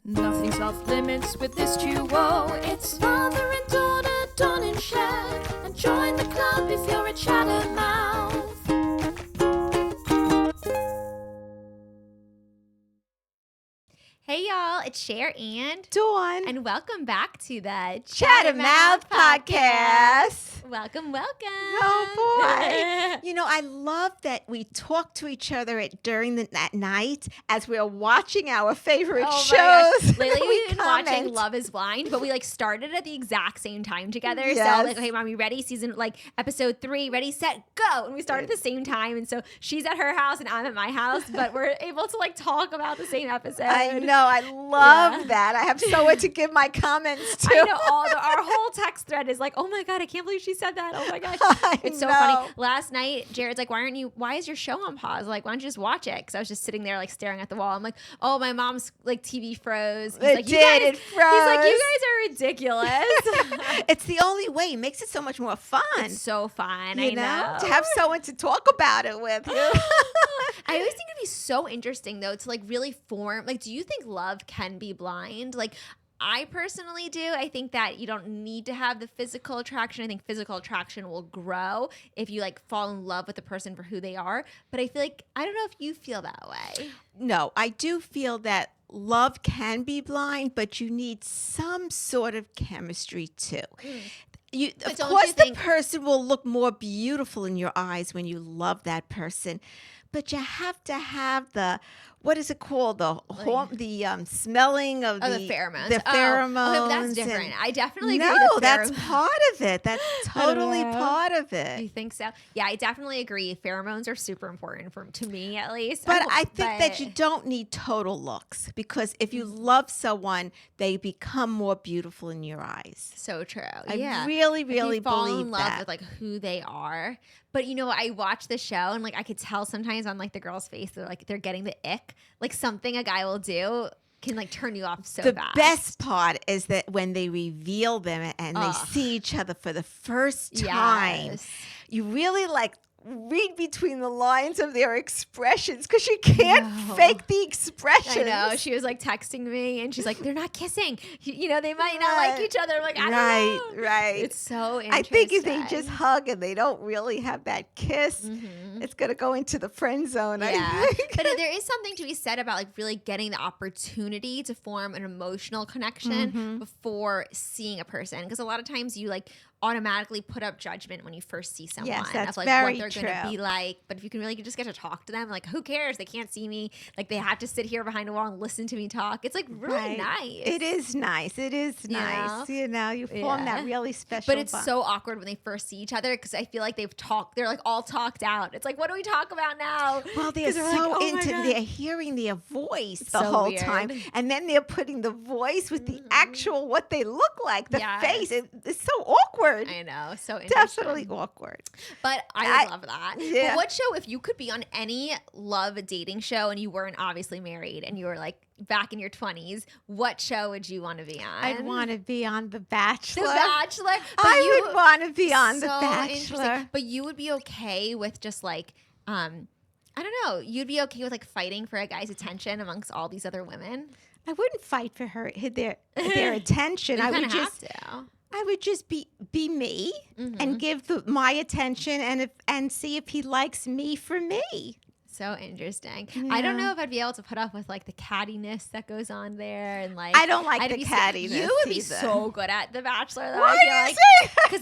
Nothing's off limits with this duo. It's father and daughter, Don and Cher. And join the club if you're a chattermouth. Hey y'all, it's Cher and Dawn. And welcome back to the Chattermouth Podcast. Welcome. Oh boy. You know, I love that we talk to each other during that night as we're watching our favorite shows. Lately we've been watching Love is Blind, but we started at the exact same time together. Yes. So okay, Mom, you ready? Episode 3, ready, set, go. And we started at the same time. And so she's at her house and I'm at my house, but we're able to talk about the same episode. I know. I love that. I have someone to give my comments to. I know. Our whole text thread is oh my God, I can't believe she said that. Oh my gosh. It's so funny. Last night, Jared's why is your show on pause? Why don't you just watch it? Because I was just sitting there staring at the wall. I'm oh, my mom's TV froze. He's it froze. He's you guys are ridiculous. It's the only way. It makes it so much more fun. It's so fun. I know. To have someone to talk about it with. I always think it'd be so interesting though to really form. Do you think love can be blind? I personally do. I think that you don't need to have the physical attraction. I think physical attraction will grow if you fall in love with the person for who they are. But I feel I don't know if you feel that way. No, I do feel that love can be blind, but you need some sort of chemistry too. Of course, the person will look more beautiful in your eyes when you love that person, but you have to have the, what is it called? The smelling of the pheromones. The pheromones. Oh, that's different. I definitely agree. No, that's part of it. That's totally part of it. You think so? Yeah, I definitely agree. Pheromones are super important to me, at least. But I think that you don't need total looks, because if you love someone, they become more beautiful in your eyes. So true. I really believe that. Fall in love with who they are. But I watch the show and I could tell sometimes on the girl's face that they're getting the ick. Something a guy will do can turn you off so fast. The best part is that when they reveal them and they see each other for the first time, you really read between the lines of their expressions, because you can't fake the expressions. I know. She was texting me and she's they're not kissing. They might not like each other. I don't know. Right. It's so interesting. I think if they just hug and they don't really have that kiss, it's going to go into the friend zone. Yeah. I think. But there is something to be said about really getting the opportunity to form an emotional connection before seeing a person. Because a lot of times you automatically put up judgment when you first see someone. Yes, that's of very what they're true. going to be like. But if you can really just get to talk to them, who cares? They can't see me. They have to sit here behind a wall and listen to me talk. It's really nice. It is nice. It is nice. You form that really special But it's bond. so awkward when they first see each other, because I feel they've talked. They're all talked out. It's what do we talk about now? Well, they're so into they're hearing their voice the so whole weird. time. And then they're putting the voice with the actual what they look like, the face. It's so awkward. I know. So definitely awkward. But I love that. Yeah. But what show, if you could be on any love dating show and you weren't obviously married and you were back in your 20s, what show would you want to be on? I'd want to be on The Bachelor. The Bachelor. I would want to be on The so Bachelor. But you would be okay with just I don't know, you'd be okay with fighting for a guy's attention amongst all these other women? I wouldn't fight for their attention. I would just be me and give my attention and see if he likes me for me. So interesting. Yeah. I don't know if I'd be able to put up with the cattiness that goes on there, and I don't like the cattiness. You would be either. so good at The Bachelor, though. Why do you say? Because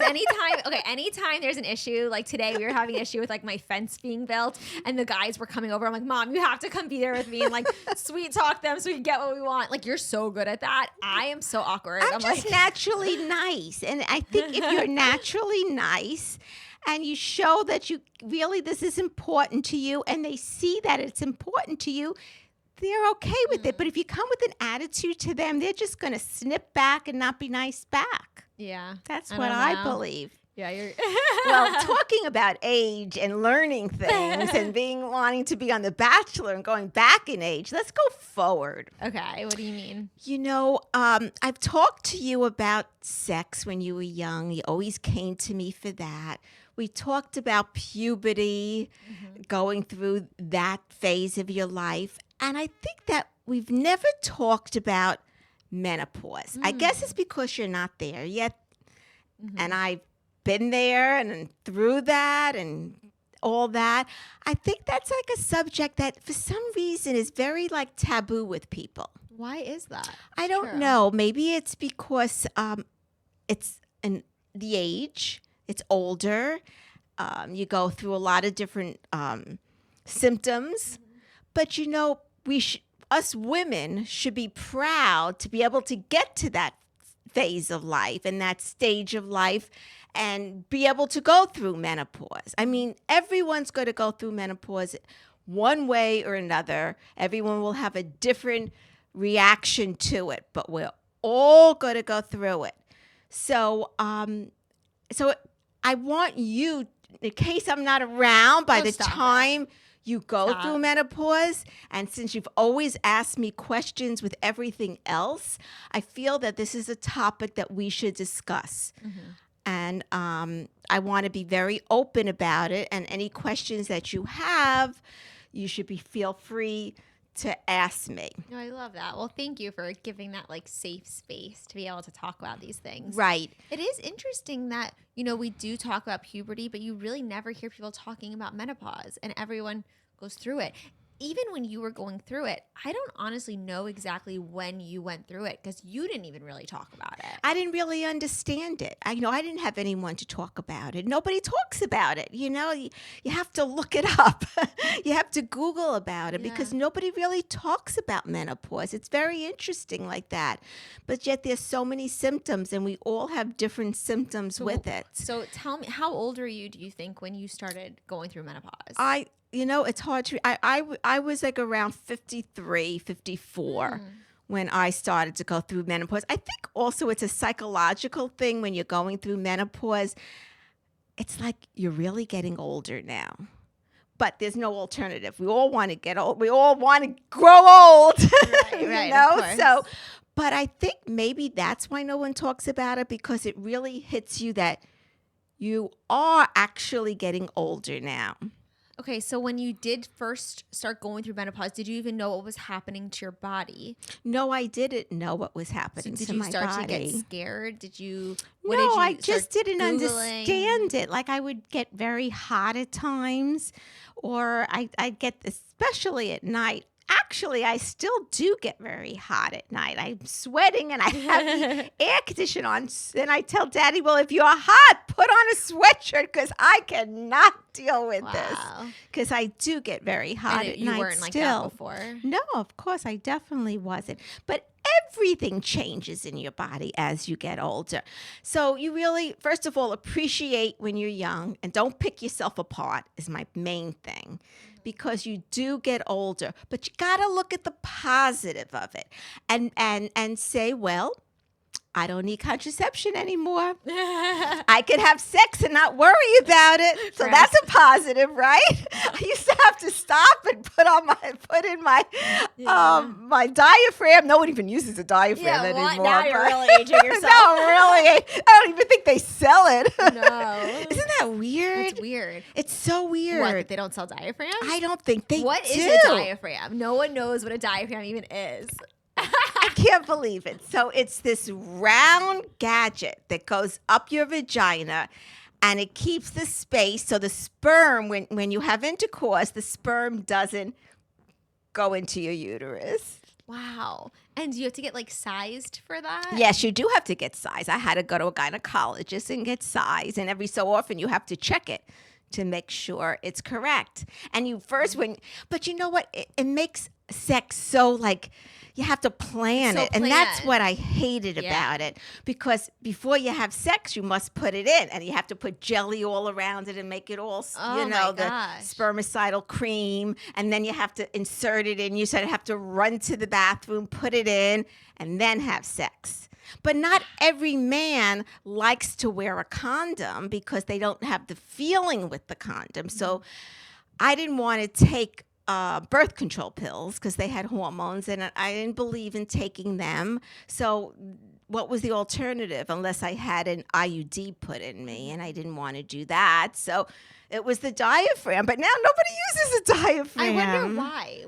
anytime there's an issue, today we were having an issue with my fence being built, and the guys were coming over. I'm Mom, you have to come be there with me and sweet talk them so we can get what we want. You're so good at that. I am so awkward. I'm just naturally nice, and I think if you're naturally nice, and you show that this is important to you, and they see that it's important to you, they're okay with it. But if you come with an attitude to them, they're just going to snip back and not be nice back. Yeah. That's what I believe. Yeah, you're Well, talking about age and learning things and wanting to be on The Bachelor and going back in age, let's go forward. Okay, what do you mean? I've talked to you about sex when you were young. You always came to me for that. We talked about puberty, going through that phase of your life. And I think that we've never talked about menopause. I guess it's because you're not there yet. And I've been there and through that and all that. I think that's like a subject that for some reason is very like taboo with people. Why is that? I don't know. Maybe it's because it's the age. It's older. You go through a lot of different symptoms. But, you know, us women should be proud to be able to get to that phase of life and that stage of life and be able to go through menopause. I mean, everyone's going to go through menopause one way or another. Everyone will have a different reaction to it, but we're all going to go through it. So I want you, in case I'm not around by the time you go through menopause, and since you've always asked me questions with everything else, I feel that this is a topic that we should discuss. And I want to be very open about it. And any questions that you have, you should feel free to ask me. No, I love that. Well, thank you for giving that like safe space to be able to talk about these things. Right. It is interesting that, you know, we do talk about puberty, but you really never hear people talking about menopause, and everyone goes through it. Even when you were going through it, I don't honestly know exactly when you went through it because you didn't even really talk about it. I didn't really understand it. I didn't have anyone to talk about it. Nobody talks about it. You know, you have to look it up. You have to Google about it because nobody really talks about menopause. It's very interesting like that. But yet there's so many symptoms and we all have different symptoms with it. So tell me, how old are you, do you think, when you started going through menopause? It's hard to, I was like around 53, 54 when I started to go through menopause. I think also it's a psychological thing when you're going through menopause. It's like you're really getting older now. But there's no alternative. We all want to get old. We all want to grow old. Right, know? Of course. So, but I think maybe that's why no one talks about it, because it really hits you that you are actually getting older now. Okay, so when you did first start going through menopause, did you even know what was happening to your body? No, I didn't know what was happening to my body. Did you start to get scared? I just didn't understand it. Like I would get very hot at times, or I'd get, especially at night. Actually, I still do get very hot at night. I'm sweating and I have the air conditioner on. And I tell Daddy, well, if you're hot, put on a sweatshirt because I cannot deal with this. Because I do get very hot at night still. You weren't like that before? No, of course, I definitely wasn't. But everything changes in your body as you get older. So you really, first of all, appreciate when you're young and don't pick yourself apart is my main thing. Because you do get older, but you got to look at the positive of it and say, well, I don't need contraception anymore. I can have sex and not worry about it. So that's a positive, right? I used to have to stop and put in my my diaphragm. No one even uses a diaphragm anymore. Now you're really aging yourself. No, really. I don't even think they sell it. No. Isn't that weird? It's weird. It's so weird. What, they don't sell diaphragms? I don't think they do. What is a diaphragm? No one knows what a diaphragm even is. I can't believe it. So it's this round gadget that goes up your vagina and it keeps the space. So the sperm, when you have intercourse, the sperm doesn't go into your uterus. Wow. And do you have to get like sized for that? Yes, you do have to get sized. I had to go to a gynecologist and get sized. And every so often you have to check it to make sure it's correct. And you first, but you know what? It makes sex so like, you have to plan it. And that's what I hated about it. Because before you have sex, you must put it in. And you have to put jelly all around it and make it all, the spermicidal cream. And then you have to insert it in. You sort of have to run to the bathroom, put it in, and then have sex. But not every man likes to wear a condom because they don't have the feeling with the condom. So I didn't want to take birth control pills because they had hormones and I didn't believe in taking them. So what was the alternative unless I had an IUD put in me, and I didn't want to do that. So it was the diaphragm, but now nobody uses a diaphragm. I wonder why.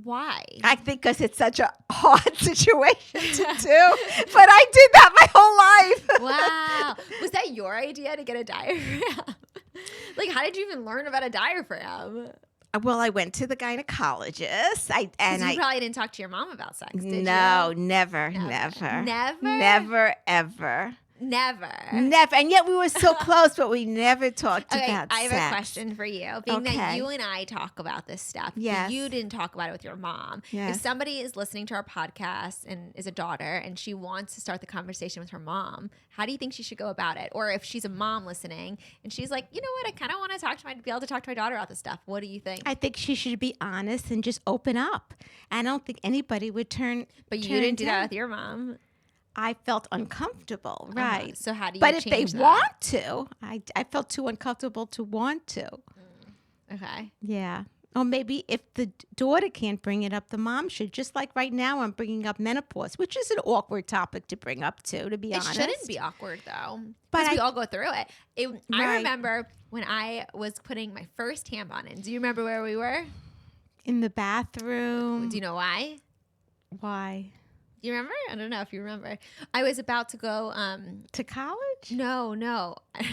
Why? I think because it's such a hard situation to do, but I did that my whole life. Wow. Was that your idea to get a diaphragm? Like, how did you even learn about a diaphragm? Well, I went to the gynecologist. You probably didn't talk to your mom about sex, did you? No, never. Never? Never, ever. Never. Never. And yet we were so close, but we never talked about I have sex. a question for you. Being that you and I talk about this stuff, yes. you didn't talk about it with your mom. Yes. If somebody is listening to our podcast and is a daughter and she wants to start the conversation with her mom, how do you think she should go about it? Or if she's a mom listening and she's like, you know what, I kind of want to be able to talk to my daughter about this stuff. What do you think? I think she should be honest and just open up. I don't think anybody would turn. But you didn't do that with your mom. I felt uncomfortable, right? So how do you But if they change that? want to, I felt too uncomfortable to want to. Okay. Yeah. Or maybe if the daughter can't bring it up, the mom should. Just like right now I'm bringing up menopause, which is an awkward topic to bring up to be honest. It shouldn't be awkward, though. But Because we all go through it. I Right. remember when I was putting my first tampon in. Do you remember where we were? In the bathroom. Do you know why? Why? Do you remember? I don't know if you remember. I was about to go To college? No. I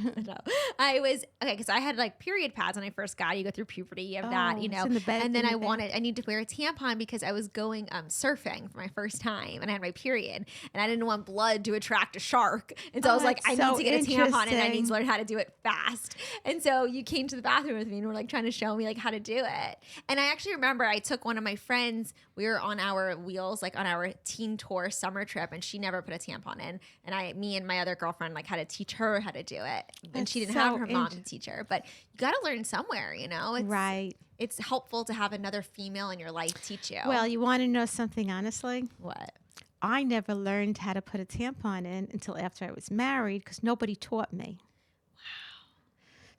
don't know. I was okay because I had like period pads when I first got it. You go through puberty, you have that, you know. in the bed, and then in I the bed. needed to wear a tampon because I was going surfing for my first time and I had my period and I didn't want blood to attract a shark. And so I was like, I that's need to get a tampon and I need interesting. to learn how to do it fast. And so you came to the bathroom with me and were like trying to show me like how to do it. And I actually remember I took one of my friends. We were on our wheels, like on our teen tour summer trip, and she never put a tampon in. And me and my other girlfriend like had to teach her how to do it. And That's she didn't so have her mom to teach her. But you got to learn somewhere, you know? Right. It's helpful to have another female in your life teach you. Well, you want to know something honestly? What? I never learned how to put a tampon in until after I was married because nobody taught me.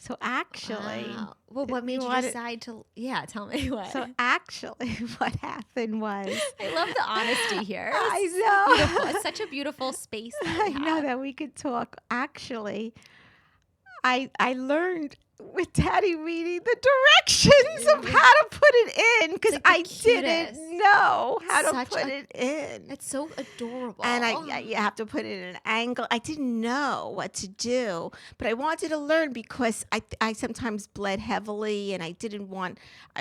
So actually, Wow. Well, what made you decide to? Yeah, tell me what. So actually, what happened was I love the honesty here. I It's know. beautiful. It's such a beautiful space. That I we know have. that we could talk. Actually, I learned with Daddy reading the directions of how to put it in because It's like the I cutest. didn't know how to Such put a- it in. It's so adorable. And you have to put it in an angle. I didn't know what to do, but I wanted to learn because I sometimes bled heavily and I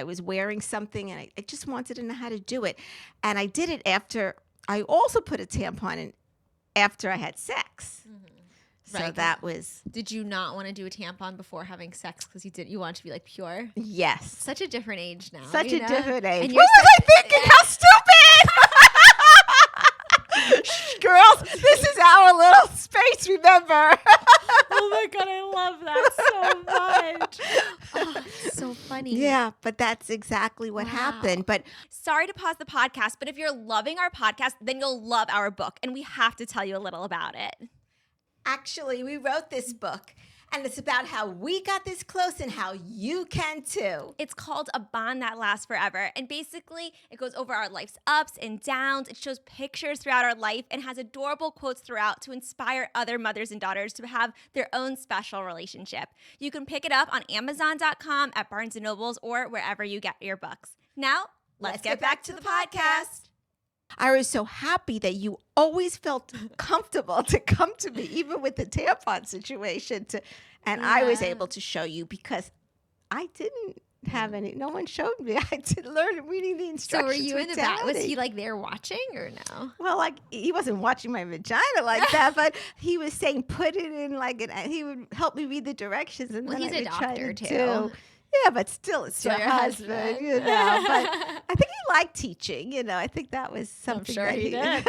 was wearing something and I just wanted to know how to do it. And I did it after, I also put a tampon in after I had sex. So Right. that was, Did you not want to do a tampon before having sex because you wanted to be like pure? yes. Such a different age now. Such you a know? different age. And What you're was I thinking? How stupid! Shh, girls, this is our little space, remember? Oh my God, I love that so much. Oh, it's so funny. Yeah, but that's exactly what Wow. happened. But Sorry to pause the podcast, but if you're loving our podcast, then you'll love our book, and we have to tell you a little about it. actually, we wrote this book, and it's about how we got this close and how you can too. It's called A Bond That Lasts Forever, and basically it goes over our life's ups and downs. It shows pictures throughout our life and has adorable quotes throughout to inspire other mothers and daughters to have their own special relationship. You can pick it up on Amazon.com, at Barnes & Nobles, or wherever you get your books. Now, let's get back to the podcast. I was so happy that you always felt comfortable to come to me, even with the tampon situation. And I was able to show you because I didn't have any. No one showed me. I did learn reading the So instructions. were you with in the back? Was Daddy. he like there watching or no? Well, like he wasn't watching my vagina like that, but he was saying put it in like he would help me read the directions, and Well, then he's I a would try doctor, to too. do. Yeah, but still, it's Still your your husband, husband. you know. But I think he liked teaching. You know, I think that was something sure that he did.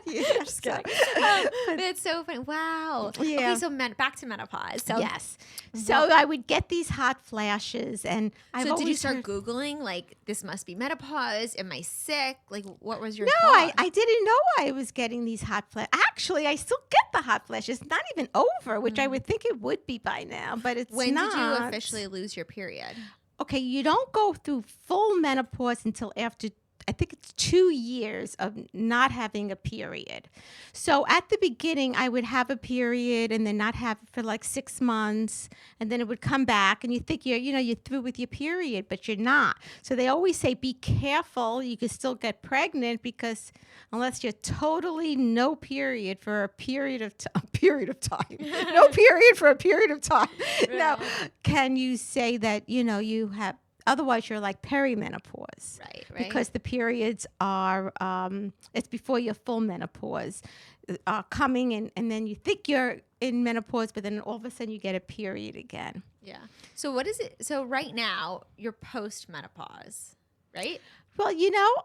Yeah, Just so- kidding. That's so funny. Wow. Yeah. Okay, so back to menopause. So Yes. So I would get these hot flashes, and So did you start Googling, like, this must be menopause? Am I sick? Like, what was your No, thought? I didn't know I was getting these hot flashes. Actually, I still get the hot flashes. Not even over, which I would think it would be by now, but it's When not. did you officially lose your period? Okay, you don't go through full menopause until after I think it's 2 years of not having a period. So at the beginning, I would have a period and then not have it for like 6 months, and then it would come back, and you think you're through with your period, but you're not. So they always say, be careful. You can still get pregnant because unless you're totally no period for a period of time, no period for a period of time. Right. Now, can you say that you have? Otherwise, you're like perimenopause, Right. because the periods are it's before your full menopause are coming, and then you think you're in menopause, but then all of a sudden you get a period again. Yeah. So what is it? So right now you're post-menopause, right? Well,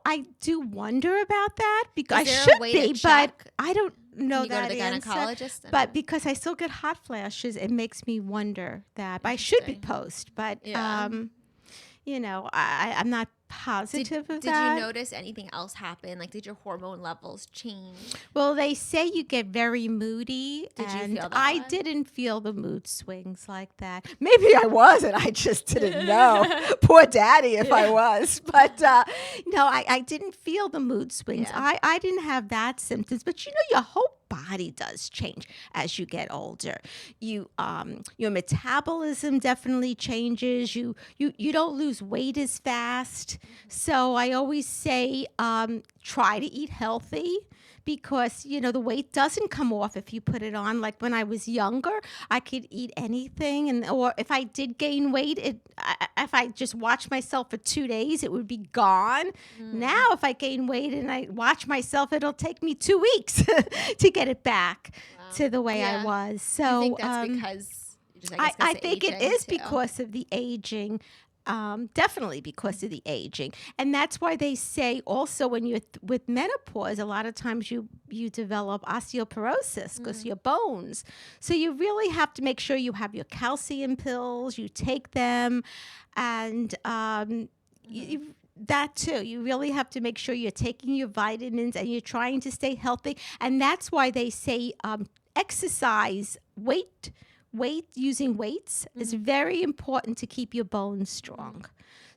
I do wonder about that because Is I there a should way to be, check? but I don't know Can you go that to the answer. gynecologist? But because I still get hot flashes, it makes me wonder that. But I should be Interesting. post, but Yeah. I'm not positive of Did that. you notice anything else happen? Like, did your hormone levels change? Well, they say you get very moody. Did you and feel that I one? didn't feel the mood swings like that. Maybe I was, and I just didn't know. Poor daddy if I was. But no, I didn't feel the mood swings. Yeah. I didn't have that symptoms. But your whole body does change as you get older. Your metabolism definitely changes. You don't lose weight as fast. So I always say try to eat healthy, because the weight doesn't come off if you put it on. Like when I was younger, I could eat anything, or if I did gain weight, if I just watched myself for 2 days, it would be gone. Now, if I gain weight and I watch myself, it'll take me 2 weeks to get it back to the way I Yeah. was. So I think that's because I think it is too. because of the aging. Definitely because of the aging. And that's why they say also when you're with menopause, a lot of times you develop osteoporosis because your bones. So you really have to make sure you have your calcium pills, you take them, and that too. You really have to make sure you're taking your vitamins and you're trying to stay healthy. And that's why they say exercise, using weights is very important to keep your bones strong.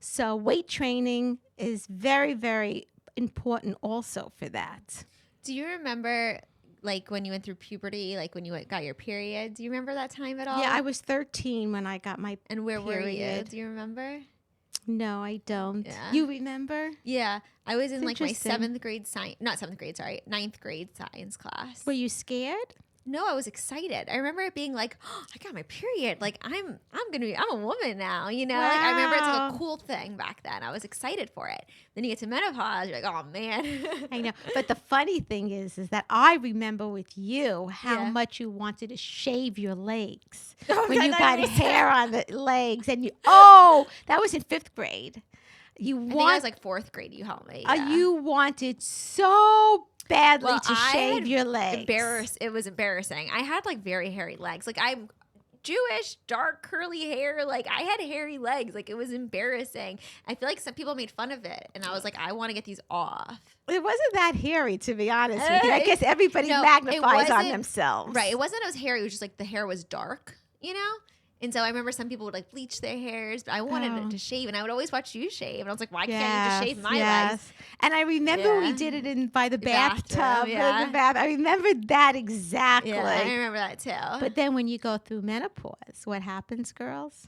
So weight training is very, very important also for that. Do you remember, like, when you went through puberty, like when you got your period? Do you remember that time at all? Yeah, I was 13 when I got my And where were you? period. Do you remember? No, I don't. Yeah. You remember? Yeah, I was in like my interesting. ninth grade science class. Were you scared? No, I was excited. I remember it being like, oh, I got my period. Like I'm a woman now, Like I remember it's like Wow. a cool thing back then. I was excited for it. Then you get to menopause, you're like, oh man. I know. But the funny thing is that I remember with you how Yeah. much you wanted to shave your legs Oh, when I you thought got you said- hair on the legs, and that was in 5th grade. I think I was like 4th grade. You helped me. Yeah. You wanted so badly Well, to I shave had your legs. It was embarrassing. I had like very hairy legs. Like I'm Jewish, dark curly hair. Like I had hairy legs. Like it was embarrassing. I feel like some people made fun of it, and I was like, I want to get these off. It wasn't that hairy, to be honest with you. I guess everybody No, it magnifies on wasn't- themselves. Right. It wasn't that it was hairy. It was just like the hair was dark, And so I remember some people would like bleach their hairs, but I wanted it to shave, and I would always watch you shave, and I was like, why can't you just shave my legs? And I remember we Yeah. did it by the bathroom, bathtub. yeah. I remember that exactly. Yeah, I remember that too. But then when you go through menopause, what happens, girls?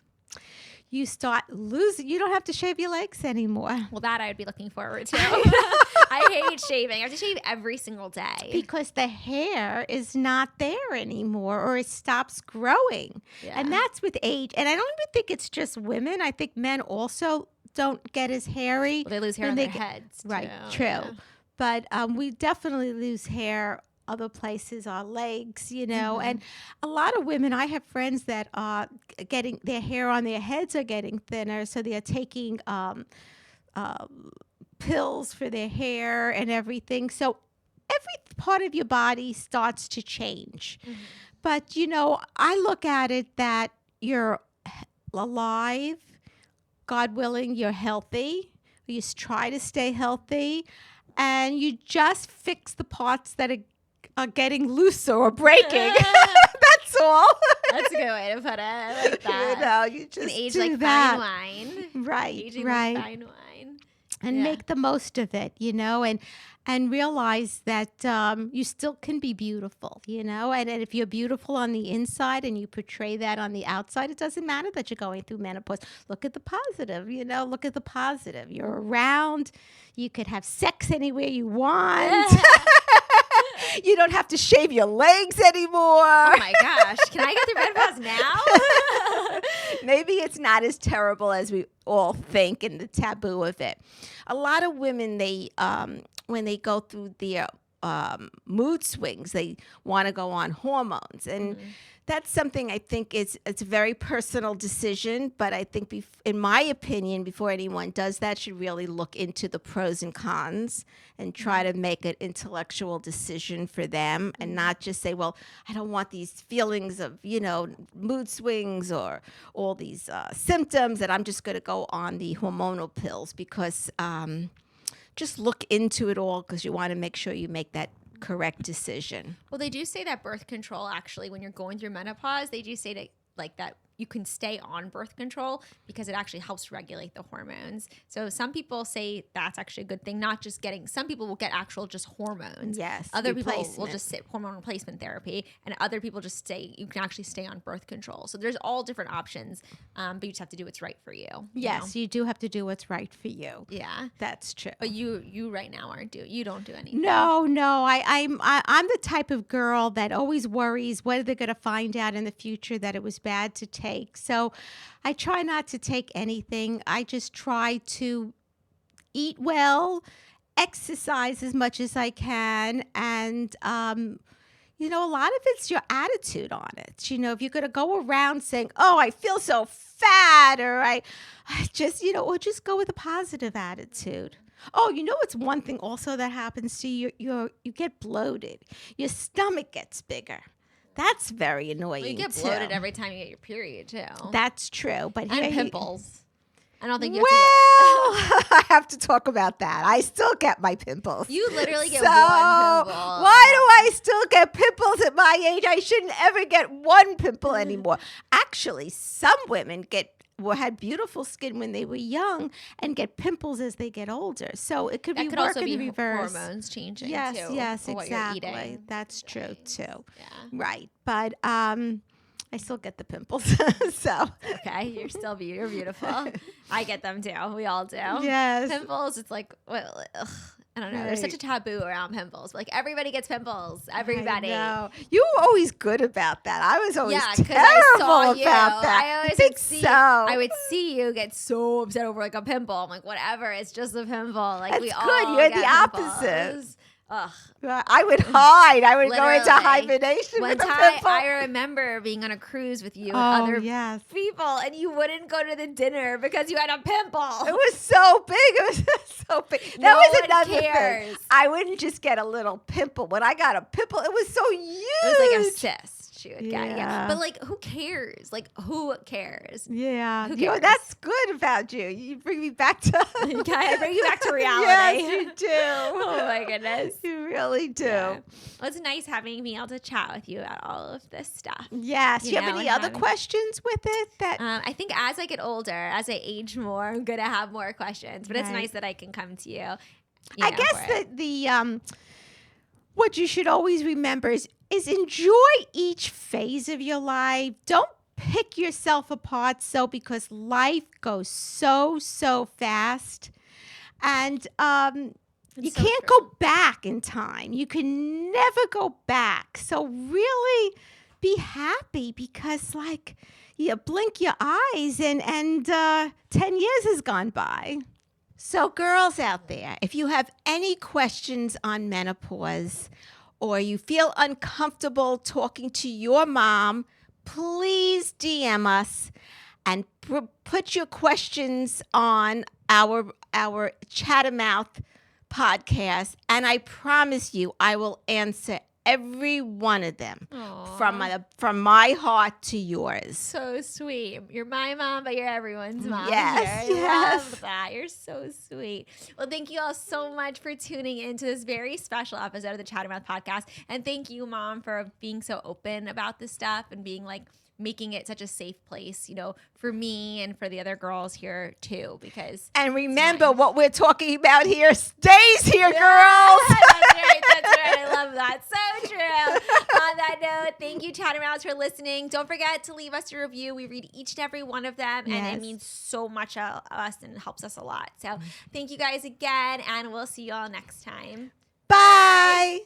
You start losing. You don't have to shave your legs anymore. well, that I would be looking forward to. I hate shaving. I have to shave every single day. Because the hair is not there anymore, or it stops growing. Yeah. And that's with age. And I don't even think it's just women. I think men also don't get as hairy. Well, they lose hair when on they their get- heads. Right, too. true. Yeah. But we definitely lose hair other places, our legs, and a lot of women, I have friends that are getting their hair on their heads are getting thinner, so they're taking pills for their hair and everything. So every part of your body starts to change. But, I look at it that you're alive, God willing, you're healthy. You just try to stay healthy, and you just fix the parts that are getting looser or breaking. That's all. That's a good way to put it. I like that. You just An age do like that. fine wine. Right, Aging right. like fine wine. and make the most of it, and realize that you still can be beautiful, and if you're beautiful on the inside and you portray that on the outside, it doesn't matter that you're going through menopause. Look at the positive, look at the positive. You're around. You could have sex anywhere you want. You don't have to shave your legs anymore. Oh my gosh. Can I get through menopause now? Maybe it's not as terrible as we all think and the taboo of it. A lot of women, when they go through their mood swings, they want to go on hormones. And that's something I think it's a very personal decision. But I think, in my opinion, before anyone does that, should really look into the pros and cons and try to make an intellectual decision for them and not just say, well, I don't want these feelings of, mood swings or all these symptoms, that I'm just going to go on the hormonal pills, because just look into it all, because you want to make sure you make that correct decision. Well, they do say that birth control, actually, when you're going through menopause, they do say that you can stay on birth control because it actually helps regulate the hormones. So some people say that's actually a good thing, not just some people will get actual just hormones. Yes. Other people will just sit hormone replacement therapy, and other people you can actually stay on birth control. So there's all different options, but you just have to do what's right for you. Yes, you do have to do what's right for you. Yeah. That's true. But you right now you don't do anything. No, I'm the type of girl that always worries what are they going to find out in the future that it was bad to take. So I try not to take anything. I just try to eat well, exercise as much as I can, and a lot of it's your attitude on it. If you're going to go around saying, "Oh, I feel so fat," or I just, or just go with a positive attitude. Oh, it's one thing also that happens to you. You get bloated. Your stomach gets bigger. That's very annoying. Well, you get bloated every time you get your period, too. That's true. But and pimples. I don't think you have to. I have to talk about that. I still get my pimples. You literally get one pimple. Why do I still get pimples at my age? I shouldn't ever get one pimple anymore. Actually, some women had beautiful skin when they were young and get pimples as they get older. So it could could also be hormones changing. Yes, too, yes, for exactly. What you're eating. That's true too. Yeah. Right. But I still get the pimples. So okay, you're beautiful. I get them too. We all do. Yes. Pimples, it's like, well, ugh. I don't know. Right. There's such a taboo around pimples. Like, everybody gets pimples. Everybody. I know. You were always good about that. I was always terrible I saw you. about that. I always think see, so. I would see you get so upset over like a pimple. I'm like, whatever. It's just a pimple. Like, That's we good. all You're get the opposite. pimples. Ugh. I would hide. I would go into Literally. hibernation One with a time, pimple. I remember being on a cruise with you and other people, and you wouldn't go to the dinner because you had a pimple. It was so big. It was so big. That was another cares. thing. I wouldn't just get a little pimple. When I got a pimple, it was so huge. It was like a cyst. She would get. Yeah. Yeah. But like, who cares? Like, who cares? Yeah. Who cares? That's good about you. You bring me back to I bring you back to reality. Yes, you do. Oh my goodness. You really do. Yeah. Well, it's nice me able to chat with you about all of this stuff. Yes. Do you have any other questions with it? That I think as I get older, as I age more, I'm gonna have more questions. But it's nice that I can come to you. I guess that the what you should always remember is enjoy each phase of your life. Don't pick yourself apart because life goes so fast, and you can't go back in time. You can never go back. So really be happy, because like you blink your eyes and 10 years has gone by. So girls out there, if you have any questions on menopause, or you feel uncomfortable talking to your mom, please DM us and put your questions on our Chattermouth podcast, and I promise you I will answer every one of them, Aw. from my heart to yours. So sweet. You're my mom, but you're everyone's mom. Yes, Here. I yes. love that. You're so sweet. Well, thank you all so much for tuning into this very special episode of the Chattermouth podcast. And thank you, Mom, for being so open about this stuff and being like, making it such a safe place, you know, for me and for the other girls here too, because And remember, nice. what we're talking about here stays here, girls. That's right. That's right. I love that. So true. On that note, thank you, Chattermouths, for listening. Don't forget to leave us a review. We read each and every one of them, and Yes. it means so much to us and helps us a lot. So thank you guys again, and we'll see you all next time. Bye.